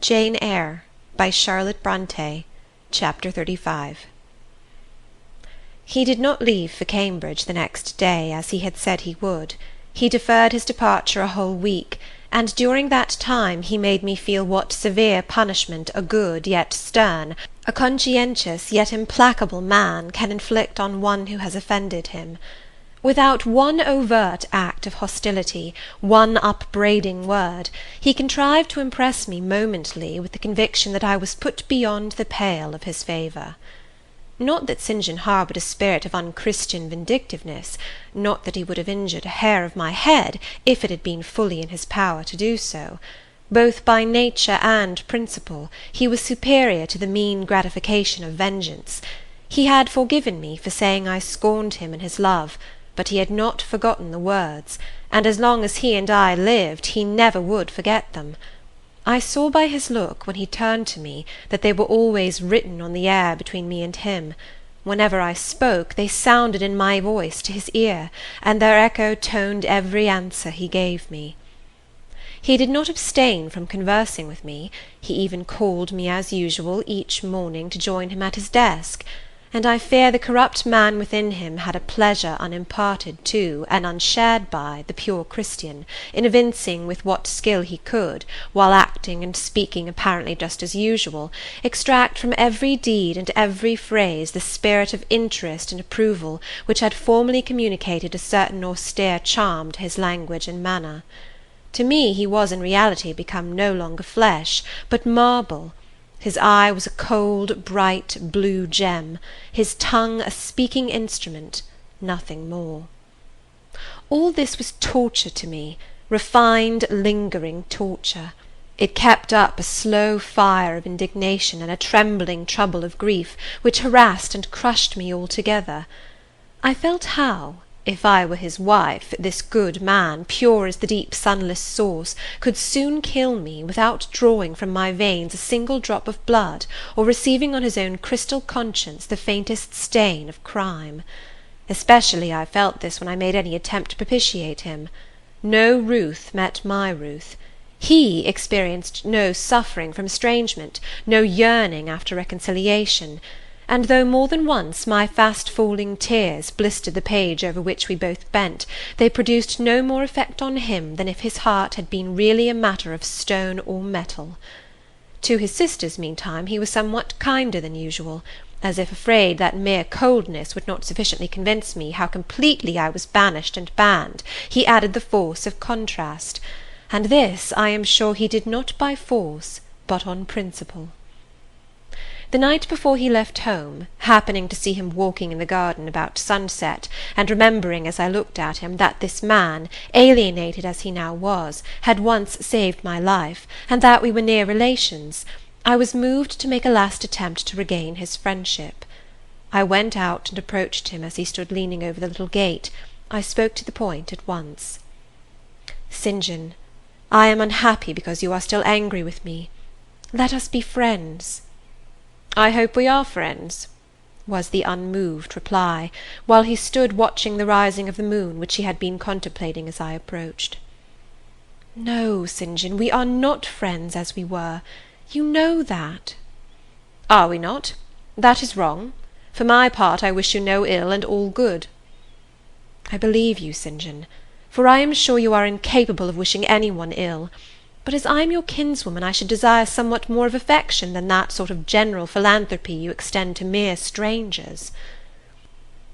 Jane Eyre by Charlotte Brontë. Chapter 35. He did not leave for Cambridge the next day, as he had said he would. He deferred his departure a whole week, and during that time he made me feel what severe punishment a good yet stern, a conscientious yet implacable man can inflict on one who has offended him. Without one overt act of hostility, one upbraiding word, he contrived to impress me momently with the conviction that I was put beyond the pale of his favour. Not that St. John harboured a spirit of unchristian vindictiveness, not that he would have injured a hair of my head, if it had been fully in his power to do so. Both by nature and principle, he was superior to the mean gratification of vengeance. He had forgiven me for saying I scorned him in his love, but he had not forgotten the words, and as long as he and I lived, he never would forget them. I saw by his look, when he turned to me, that they were always written on the air between me and him. Whenever I spoke, they sounded in my voice to his ear, and their echo toned every answer he gave me. He did not abstain from conversing with me. He even called me as usual each morning to join him at his desk, and I fear the corrupt man within him had a pleasure unimparted to, and unshared by, the pure Christian, in evincing with what skill he could, while acting and speaking apparently just as usual, extract from every deed and every phrase the spirit of interest and approval which had formerly communicated a certain austere charm to his language and manner. To me he was in reality become no longer flesh, but marble. His eye was a cold, bright, blue gem, his tongue a speaking instrument, nothing more. All this was torture to me, refined, lingering torture. It kept up a slow fire of indignation and a trembling trouble of grief, which harassed and crushed me altogether. I felt how, if I were his wife, this good man, pure as the deep sunless source, could soon kill me, without drawing from my veins a single drop of blood, or receiving on his own crystal conscience the faintest stain of crime. Especially I felt this when I made any attempt to propitiate him. No ruth met my ruth. He experienced no suffering from estrangement, no yearning after reconciliation, and though more than once my fast-falling tears blistered the page over which we both bent, they produced no more effect on him than if his heart had been really a matter of stone or metal. To his sisters, meantime, he was somewhat kinder than usual, as if afraid that mere coldness would not sufficiently convince me how completely I was banished and banned, he added the force of contrast, and this I am sure he did not by force, but on principle. The night before he left home, happening to see him walking in the garden about sunset, and remembering as I looked at him that this man, alienated as he now was, had once saved my life, and that we were near relations, I was moved to make a last attempt to regain his friendship. I went out and approached him as he stood leaning over the little gate. I spoke to the point at once. "St. John, I am unhappy because you are still angry with me. Let us be friends." "I hope we are friends," was the unmoved reply, while he stood watching the rising of the moon, which he had been contemplating as I approached. "No, St. John, we are not friends as we were. You know that." "Are we not? That is wrong. For my part, I wish you no ill, and all good." "I believe you, St. John, for I am sure you are incapable of wishing any one ill. But as I am your kinswoman, I should desire somewhat more of affection than that sort of general philanthropy you extend to mere strangers."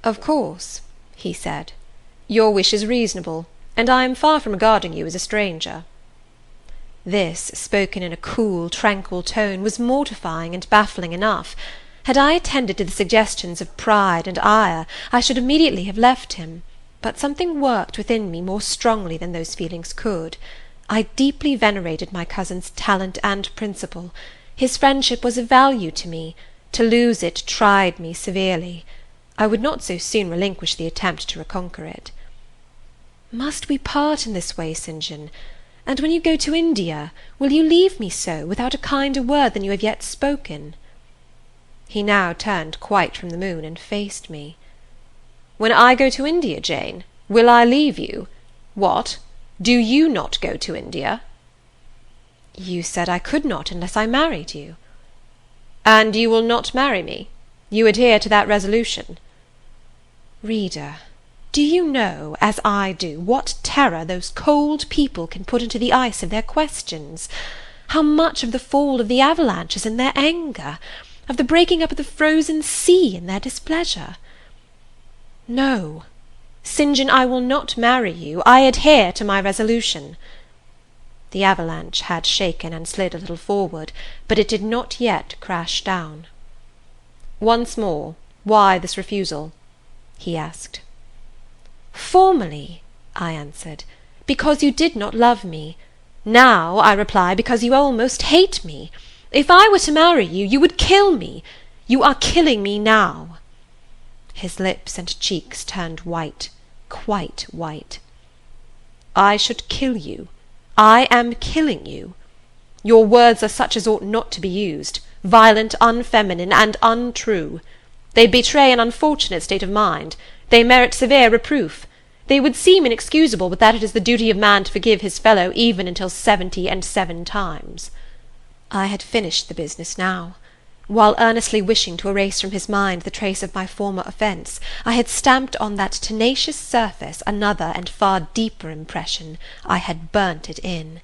"Of course," he said, "your wish is reasonable, and I am far from regarding you as a stranger." This, spoken in a cool, tranquil tone, was mortifying and baffling enough. Had I attended to the suggestions of pride and ire, I should immediately have left him, but something worked within me more strongly than those feelings could. I deeply venerated my cousin's talent and principle. His friendship was of value to me. To lose it tried me severely. I would not so soon relinquish the attempt to reconquer it. "Must we part in this way, St. John? And when you go to India, will you leave me so, without a kinder word than you have yet spoken?" He now turned quite from the moon, and faced me. "When I go to India, Jane, will I leave you? What? Do you not go to India?" You said I could not unless I married you. And you will not marry me? You adhere to that resolution? Reader, do you know, as I do, what terror those cold people can put into the ice of their questions? How much of the fall of the avalanche is in their anger, of the breaking up of the frozen sea in their displeasure? No, St. John, I will not marry you. I adhere to my resolution. The avalanche had shaken and slid a little forward, but it did not yet crash down. Once more, why this refusal? He asked. Formerly, I answered, because you did not love me. Now, I reply, because you almost hate me. If I were to marry you, you would kill me. You are killing me now. His lips and cheeks turned white, quite white. I should kill you. I am killing you. Your words are such as ought not to be used, violent, unfeminine, and untrue. They betray an unfortunate state of mind. They merit severe reproof. They would seem inexcusable, but that it is the duty of man to forgive his fellow even until 77 times. I had finished the business now. While earnestly wishing to erase from his mind the trace of my former offence, I had stamped on that tenacious surface another and far deeper impression. I had burnt it in.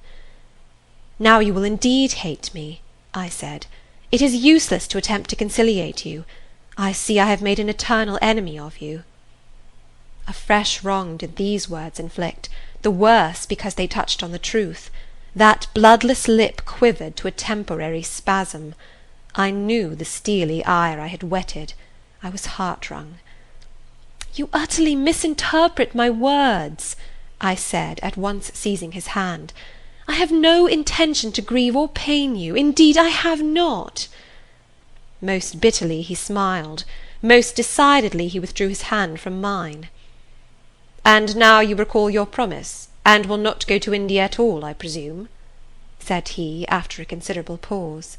Now you will indeed hate me, I said. It is useless to attempt to conciliate you. I see I have made an eternal enemy of you. A fresh wrong did these words inflict, the worse because they touched on the truth. That bloodless lip quivered to a temporary spasm. I knew the steely ire I had whetted. I was heart-wrung. You utterly misinterpret my words, I said, at once seizing his hand. I have no intention to grieve or pain you. Indeed, I have not. Most bitterly he smiled. Most decidedly he withdrew his hand from mine. And now you recall your promise, and will not go to India at all, I presume? Said he, after a considerable pause.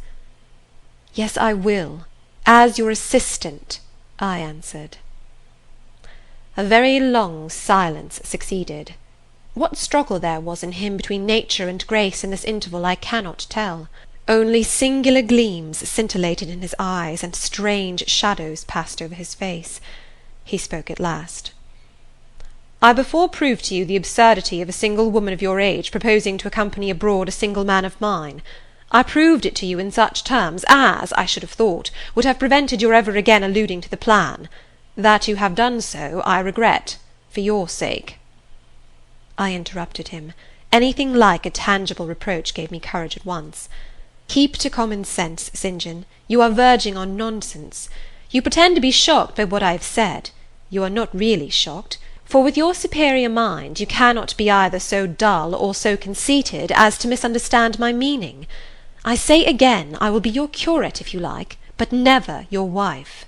Yes, I will, as your assistant, I answered. A very long silence succeeded. What struggle there was in him between nature and grace in this interval I cannot tell. Only singular gleams scintillated in his eyes, and strange shadows passed over his face. He spoke at last. I before proved to you the absurdity of a single woman of your age proposing to accompany abroad a single man of mine. I proved it to you in such terms as, I should have thought, would have prevented your ever again alluding to the plan. That you have done so, I regret, for your sake. I interrupted him. Anything like a tangible reproach gave me courage at once. Keep to common sense, St. John. You are verging on nonsense. You pretend to be shocked by what I have said. You are not really shocked, for with your superior mind you cannot be either so dull or so conceited as to misunderstand my meaning. I say again, I will be your curate if you like, but never your wife.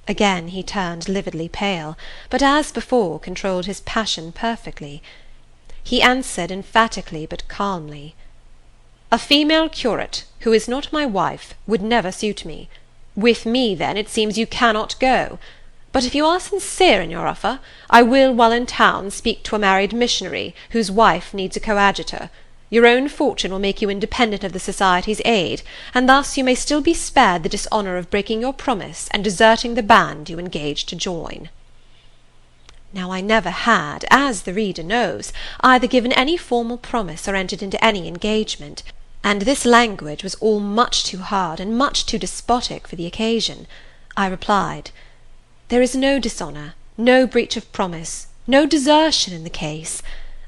Again he turned lividly pale, but as before controlled his passion perfectly. He answered emphatically but calmly, A female curate, who is not my wife, would never suit me. With me, then, it seems you cannot go. But if you are sincere in your offer, I will, while in town, speak to a married missionary, whose wife needs a coadjutor. Your own fortune will make you independent of the Society's aid, and thus you may still be spared the dishonour of breaking your promise and deserting the band you engaged to join. Now I never had, as the reader knows, either given any formal promise or entered into any engagement, and this language was all much too hard and much too despotic for the occasion. I replied, There is no dishonour, no breach of promise, no desertion in the case.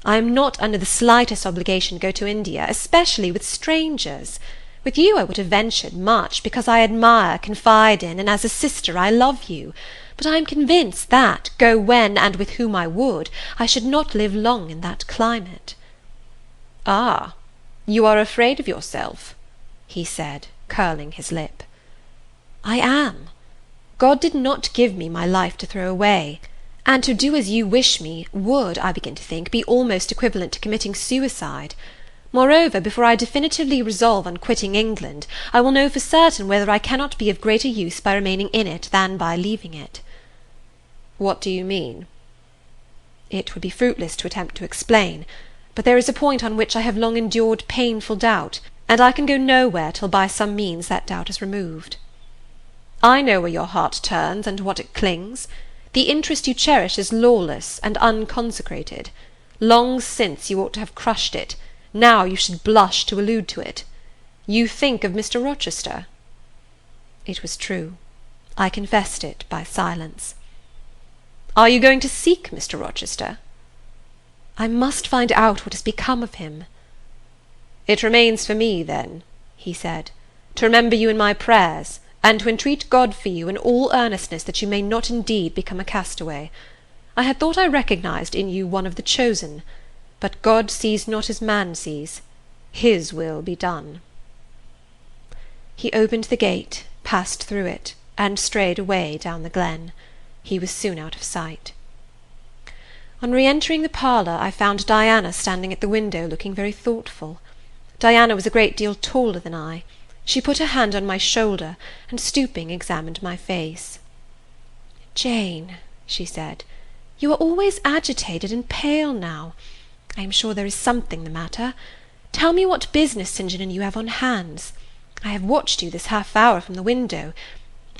I am not under the slightest obligation to go to India, especially with strangers. With you I would have ventured much, because I admire, confide in, and as a sister I love you. But I am convinced that, go when and with whom I would, I should not live long in that climate. Ah, you are afraid of yourself, he said, curling his lip. I am. God did not give me my life to throw away. And to do as you wish me would, I begin to think, be almost equivalent to committing suicide. Moreover, before I definitively resolve on quitting England, I will know for certain whether I cannot be of greater use by remaining in it than by leaving it. What do you mean? It would be fruitless to attempt to explain, but there is a point on which I have long endured painful doubt, and I can go nowhere till by some means that doubt is removed. I know where your heart turns and to what it clings. The interest you cherish is lawless and unconsecrated. Long since you ought to have crushed it. Now you should blush to allude to it. You think of Mr Rochester. It was true. I confessed it by silence. Are you going to seek Mr Rochester? I must find out what has become of him. It remains for me, then, he said, to remember you in my prayers, and to entreat God for you in all earnestness that you may not indeed become a castaway. I had thought I recognized in you one of the chosen, but God sees not as man sees. His will be done. He opened the gate, passed through it, and strayed away down the glen. He was soon out of sight. On re-entering the parlour, I found Diana standing at the window, looking very thoughtful. Diana was a great deal taller than I. She put her hand on my shoulder, and stooping examined my face. "Jane," she said, "you are always agitated and pale now. I am sure there is something the matter. Tell me what business St. John and you have on hands. I have watched you this half-hour from the window.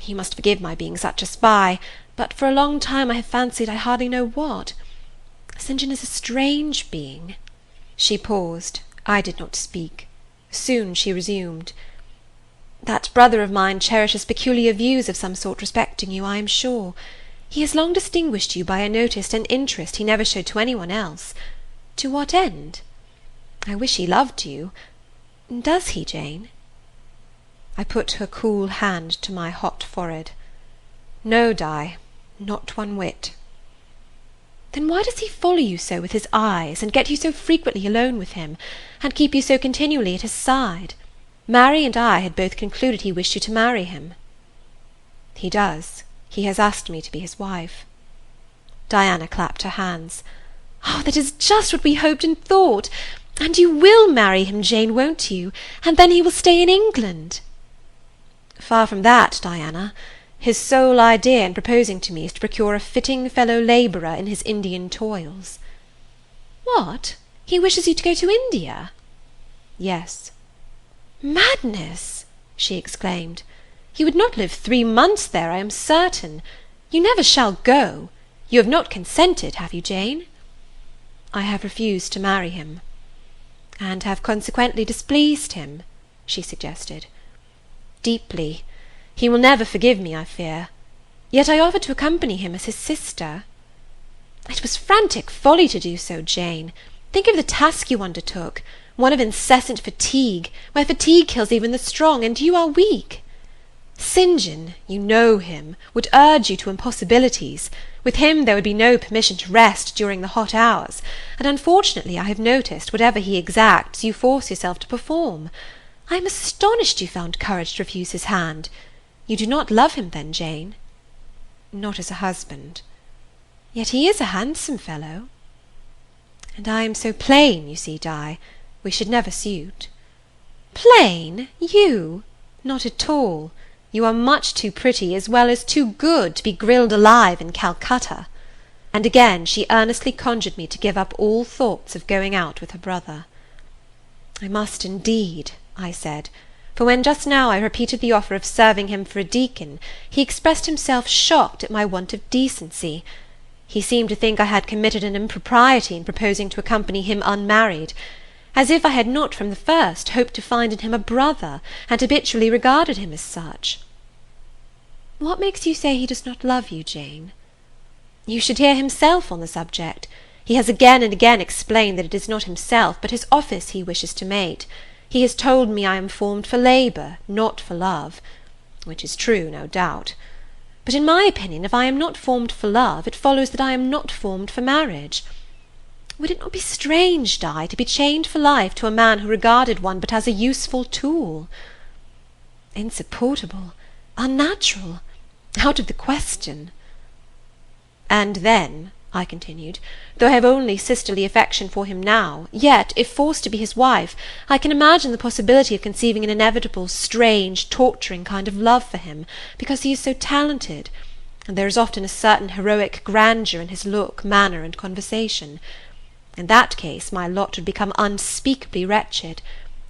You must forgive my being such a spy, but for a long time I have fancied I hardly know what. St. John is a strange being." She paused. I did not speak. Soon she resumed. "That brother of mine cherishes peculiar views of some sort respecting you, I am sure. He has long distinguished you by a notice and interest he never showed to any one else. To what end? I wish he loved you. Does he, Jane?" I put her cool hand to my hot forehead. "No, Di, not one whit." "Then why does he follow you so with his eyes, and get you so frequently alone with him, and keep you so continually at his side? Mary and I had both concluded he wished you to marry him." "He does. He has asked me to be his wife." Diana clapped her hands. "Oh, that is just what we hoped and thought! And you will marry him, Jane, won't you? And then he will stay in England." "Far from that, Diana. His sole idea in proposing to me is to procure a fitting fellow-labourer in his Indian toils." "What? He wishes you to go to India?" "Yes." "Madness!" she exclaimed. "You would not live 3 months there, I am certain. You never shall go. You have not consented, have you, Jane?" "I have refused to marry him." "And have consequently displeased him?" she suggested. "Deeply. He will never forgive me, I fear. Yet I offered to accompany him as his sister." "It was frantic folly to do so, Jane. Think of the task you undertook, one of incessant fatigue, where fatigue kills even the strong, and you are weak. St. John, you know him, would urge you to impossibilities. With him there would be no permission to rest during the hot hours, and unfortunately I have noticed, whatever he exacts, you force yourself to perform. I am astonished you found courage to refuse his hand. You do not love him, then, Jane?" "Not as a husband." "Yet he is a handsome fellow." "And I am so plain, you see, Di. We should never suit." "Plain? You? Not at all. You are much too pretty as well as too good to be grilled alive in Calcutta." And again she earnestly conjured me to give up all thoughts of going out with her brother. "I must indeed," I said, for when just now I repeated the offer of serving him for a deacon, he expressed himself shocked at my want of decency. He seemed to think I had committed an impropriety in proposing to accompany him unmarried, as if I had not from the first hoped to find in him a brother, and habitually regarded him as such. "What makes you say he does not love you, Jane?" "You should hear himself on the subject. He has again and again explained that it is not himself, but his office he wishes to mate. He has told me I am formed for labour, not for love, which is true, no doubt. But in my opinion, if I am not formed for love, it follows that I am not formed for marriage. Would it not be strange, Di, to be chained for life to a man who regarded one but as a useful tool?" "Insupportable, unnatural, out of the question." "And then," I continued, "though I have only sisterly affection for him now, yet, if forced to be his wife, I can imagine the possibility of conceiving an inevitable, strange, torturing kind of love for him, because he is so talented, and there is often a certain heroic grandeur in his look, manner, and conversation. In that case my lot would become unspeakably wretched.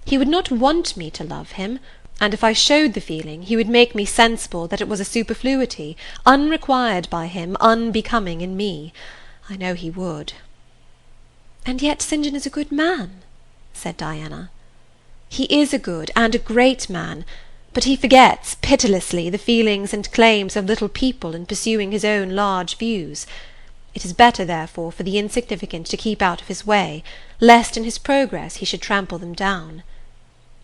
He would not want me to love him, and if I showed the feeling, he would make me sensible that it was a superfluity, unrequired by him, unbecoming in me. I know he would. "And yet St. John is a good man," said Diana. "He is a good and a great man, but he forgets pitilessly the feelings and claims of little people in pursuing his own large views. It is better, therefore, for the insignificant to keep out of his way, lest in his progress he should trample them down.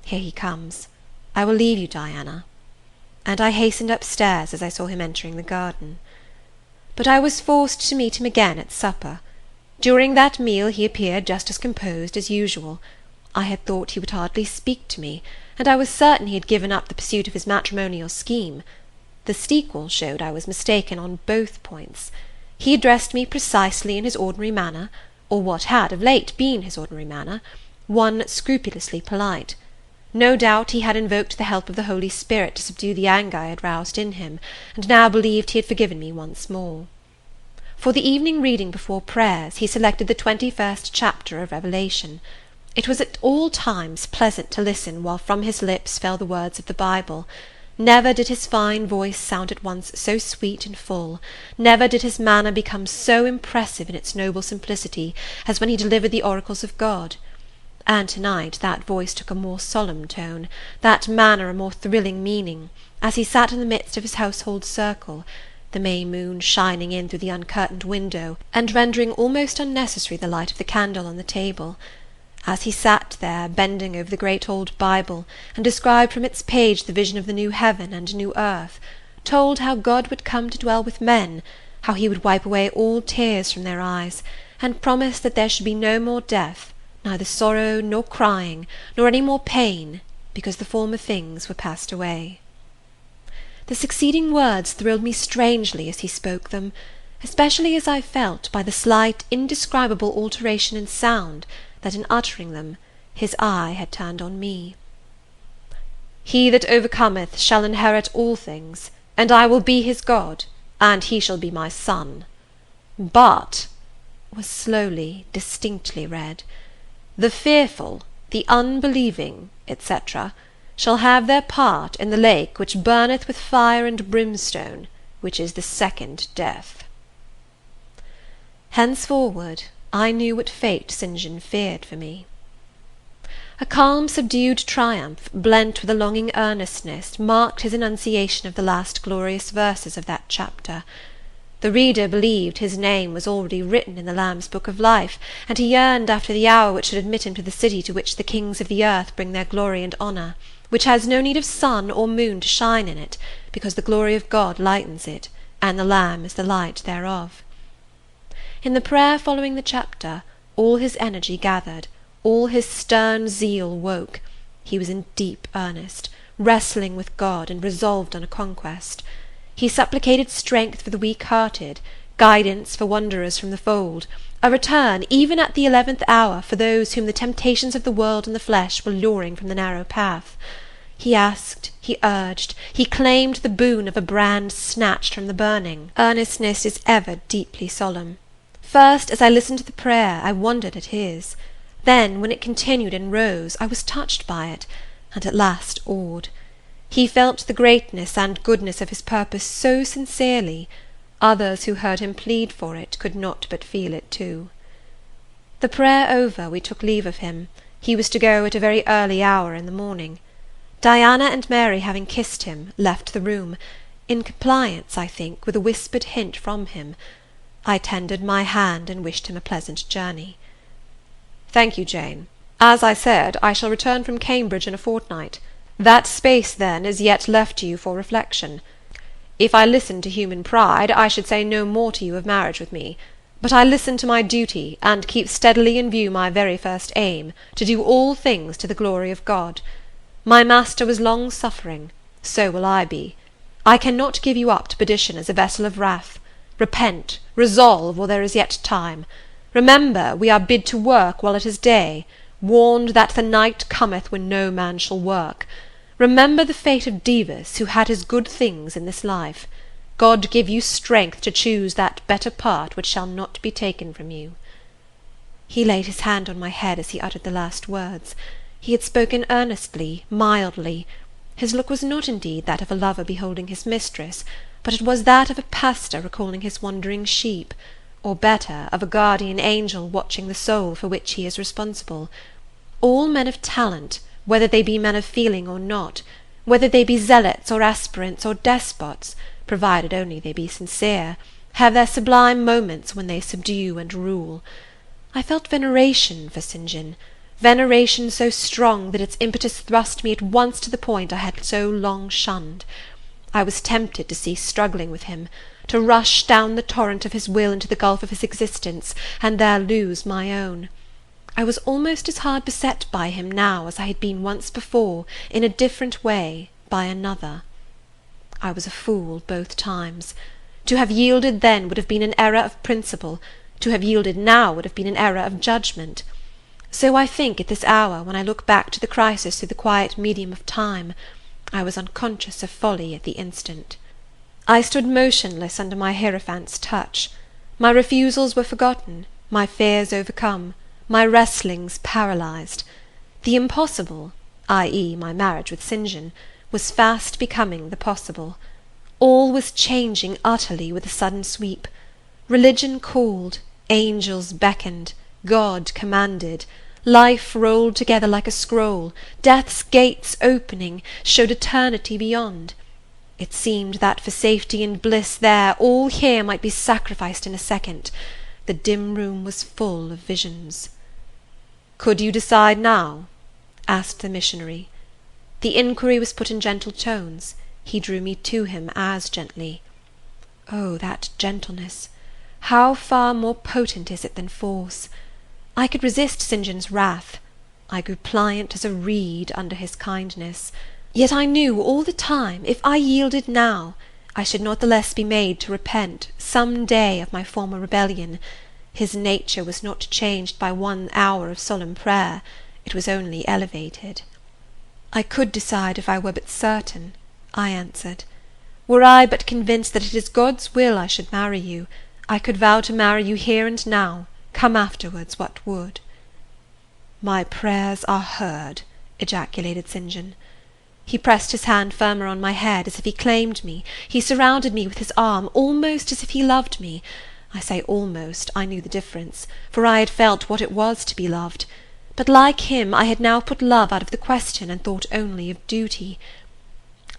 Here he comes. I will leave you, Diana." And I hastened upstairs as I saw him entering the garden. But I was forced to meet him again at supper. During that meal he appeared just as composed as usual. I had thought he would hardly speak to me, and I was certain he had given up the pursuit of his matrimonial scheme. The sequel showed I was mistaken on both points. He addressed me precisely in his ordinary manner, or what had of late been his ordinary manner, one scrupulously polite. No doubt he had invoked the help of the Holy Spirit to subdue the anger I had roused in him, and now believed he had forgiven me once more. For the evening reading before prayers he selected the 21st chapter of Revelation. It was at all times pleasant to listen while from his lips fell the words of the Bible. Never did his fine voice sound at once so sweet and full, never did his manner become so impressive in its noble simplicity, as when he delivered the oracles of God. And to-night that voice took a more solemn tone, that manner a more thrilling meaning, as he sat in the midst of his household circle, the May moon shining in through the uncurtained window, and rendering almost unnecessary the light of the candle on the table. As he sat there, bending over the great old Bible, and described from its page the vision of the new heaven and new earth, told how God would come to dwell with men, how he would wipe away all tears from their eyes, and promised that there should be no more death, neither sorrow nor crying, nor any more pain, because the former things were passed away. The succeeding words thrilled me strangely as he spoke them, especially as I felt, by the slight, indescribable alteration in sound, that in uttering them his eye had turned on me. "He that overcometh shall inherit all things, and I will be his God, and he shall be my son. But," was slowly, distinctly read, "the fearful, the unbelieving, etc., shall have their part in the lake which burneth with fire and brimstone, which is the second death." Henceforward I knew what fate St. John feared for me. A calm subdued triumph, blent with a longing earnestness, marked his enunciation of the last glorious verses of that chapter. The reader believed his name was already written in the Lamb's book of life, and he yearned after the hour which should admit him to the city to which the kings of the earth bring their glory and honour, which has no need of sun or moon to shine in it, because the glory of God lightens it, and the Lamb is the light thereof. In the prayer following the chapter, all his energy gathered, all his stern zeal woke. He was in deep earnest, wrestling with God, and resolved on a conquest. He supplicated strength for the weak-hearted, guidance for wanderers from the fold, a return, even at the 11th hour, for those whom the temptations of the world and the flesh were luring from the narrow path. He asked, he urged, he claimed the boon of a brand snatched from the burning. Earnestness is ever deeply solemn. First, as I listened to the prayer, I wondered at his. Then, when it continued and rose, I was touched by it, and at last awed. He felt the greatness and goodness of his purpose so sincerely, others who heard him plead for it could not but feel it too. The prayer over, we took leave of him. He was to go at a very early hour in the morning. Diana and Mary, having kissed him, left the room, in compliance, I think, with a whispered hint from him. I tendered my hand, and wished him a pleasant journey. "Thank you, Jane. As I said, I shall return from Cambridge in a fortnight. That space, then, is yet left to you for reflection. If I listened to human pride, I should say no more to you of marriage with me. But I listen to my duty, and keep steadily in view my very first aim, to do all things to the glory of God. My master was long-suffering, so will I be. I cannot give you up to perdition as a vessel of wrath. Repent, resolve, while there is yet time. Remember, we are bid to work while it is day, warned that the night cometh when no man shall work. Remember the fate of Davis, who had his good things in this life. God give you strength to choose that better part which shall not be taken from you." He laid his hand on my head as he uttered the last words. He had spoken earnestly, mildly. His look was not indeed that of a lover beholding his mistress, but it was that of a pastor recalling his wandering sheep, or better, of a guardian angel watching the soul for which he is responsible. All men of talent, whether they be men of feeling or not, whether they be zealots or aspirants or despots, provided only they be sincere, have their sublime moments when they subdue and rule. I felt veneration for St. John, veneration so strong that its impetus thrust me at once to the point I had so long shunned. I was tempted to cease struggling with him, to rush down the torrent of his will into the gulf of his existence, and there lose my own. I was almost as hard beset by him now as I had been once before, in a different way, by another. I was a fool both times. To have yielded then would have been an error of principle, to have yielded now would have been an error of judgment. So I think at this hour, when I look back to the crisis through the quiet medium of time, I was unconscious of folly at the instant. I stood motionless under my hierophant's touch. My refusals were forgotten, my fears overcome, my wrestlings paralysed. The impossible, i.e. my marriage with St. John, was fast becoming the possible. All was changing utterly with a sudden sweep. Religion called, angels beckoned, God commanded, life rolled together like a scroll, death's gates opening, showed eternity beyond. It seemed that for safety and bliss there, all here might be sacrificed in a second. The dim room was full of visions. "Could you decide now?" asked the missionary. The inquiry was put in gentle tones. He drew me to him as gently. Oh, that gentleness! How far more potent is it than force! I could resist St. John's wrath. I grew pliant as a reed under his kindness. Yet I knew all the time, if I yielded now, I should not the less be made to repent, some day, of my former rebellion. His nature was not changed by 1 hour of solemn prayer, it was only elevated. I could decide if I were but certain, I answered. Were I but convinced that it is God's will I should marry you, I could vow to marry you here and now, come afterwards what would. My prayers are heard, ejaculated St. John. He pressed his hand firmer on my head, as if he claimed me. He surrounded me with his arm, almost as if he loved me. I say almost, I knew the difference, for I had felt what it was to be loved. But like him, I had now put love out of the question, and thought only of duty.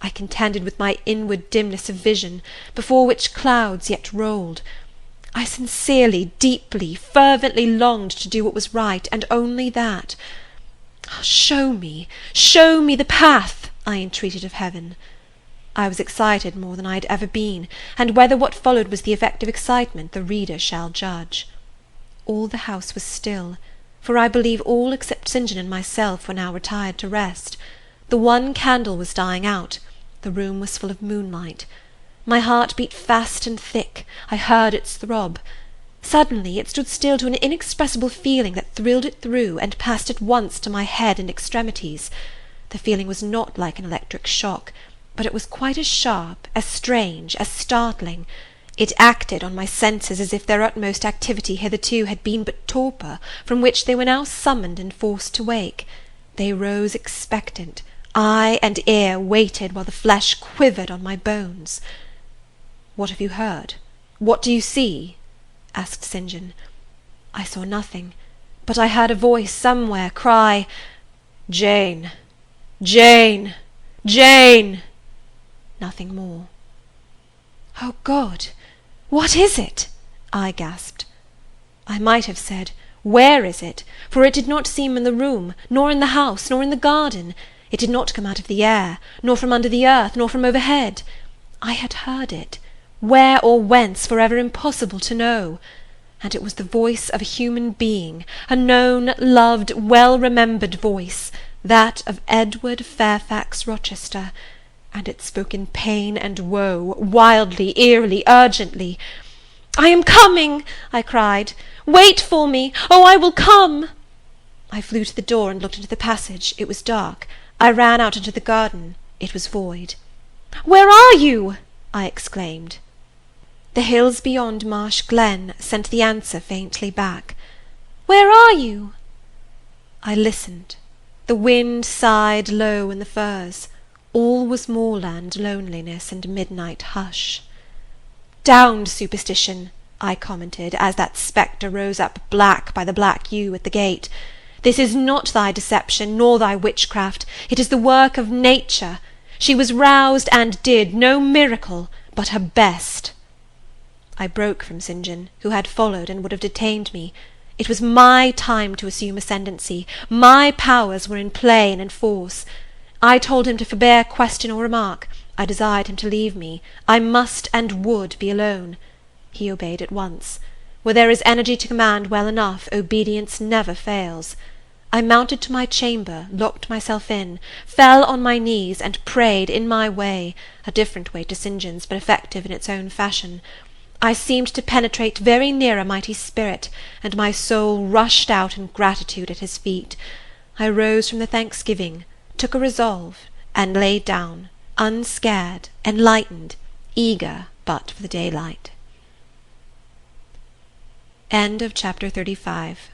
I contended with my inward dimness of vision, before which clouds yet rolled. I sincerely, deeply, fervently longed to do what was right, and only that. Show me the path, I entreated of heaven. I was excited more than I had ever been, and whether what followed was the effect of excitement the reader shall judge. All the house was still, for I believe all except St. John and myself were now retired to rest. The one candle was dying out. The room was full of moonlight. My heart beat fast and thick. I heard its throb. Suddenly it stood still to an inexpressible feeling that thrilled it through, and passed at once to my head and extremities. The feeling was not like an electric shock, but it was quite as sharp, as strange, as startling. It acted on my senses as if their utmost activity hitherto had been but torpor, from which they were now summoned and forced to wake. They rose expectant. Eye and ear waited while the flesh quivered on my bones. "What have you heard? What do you see?" asked St. John. I saw nothing, but I heard a voice somewhere cry, "Jane! Jane! Jane!" Nothing more. "Oh, God! What is it?" I gasped. I might have said, "Where is it?" for it did not seem in the room, nor in the house, nor in the garden. It did not come out of the air, nor from under the earth, nor from overhead. I had heard it. Where or whence, forever impossible to know. And it was the voice of a human being, a known, loved, well-remembered voice, that of Edward Fairfax Rochester, and it spoke in pain and woe, wildly, eerily, urgently. "I am coming!" I cried. "Wait for me! Oh, I will come!" I flew to the door and looked into the passage. It was dark. I ran out into the garden. It was void. "Where are you?" I exclaimed. The hills beyond Marsh Glen sent the answer faintly back. Where are you?" I listened. The wind sighed low in the firs. All was moorland loneliness and midnight hush. "Down, superstition!" I commented, as that spectre rose up black by the black yew at the gate. "This is not thy deception, nor thy witchcraft. It is the work of nature. She was roused and did no miracle, but her best." I broke from St. John, who had followed and would have detained me. It was my time to assume ascendancy. My powers were in play and in force. I told him to forbear question or remark. I desired him to leave me. I must and would be alone. He obeyed at once. Where there is energy to command well enough, obedience never fails. I mounted to my chamber, locked myself in, fell on my knees, and prayed in my way, a different way to St. John's, but effective in its own fashion. I seemed to penetrate very near a mighty spirit, and my soul rushed out in gratitude at his feet. I rose from the thanksgiving, took a resolve, and lay down, unscared, enlightened, eager but for the daylight. End of chapter 35.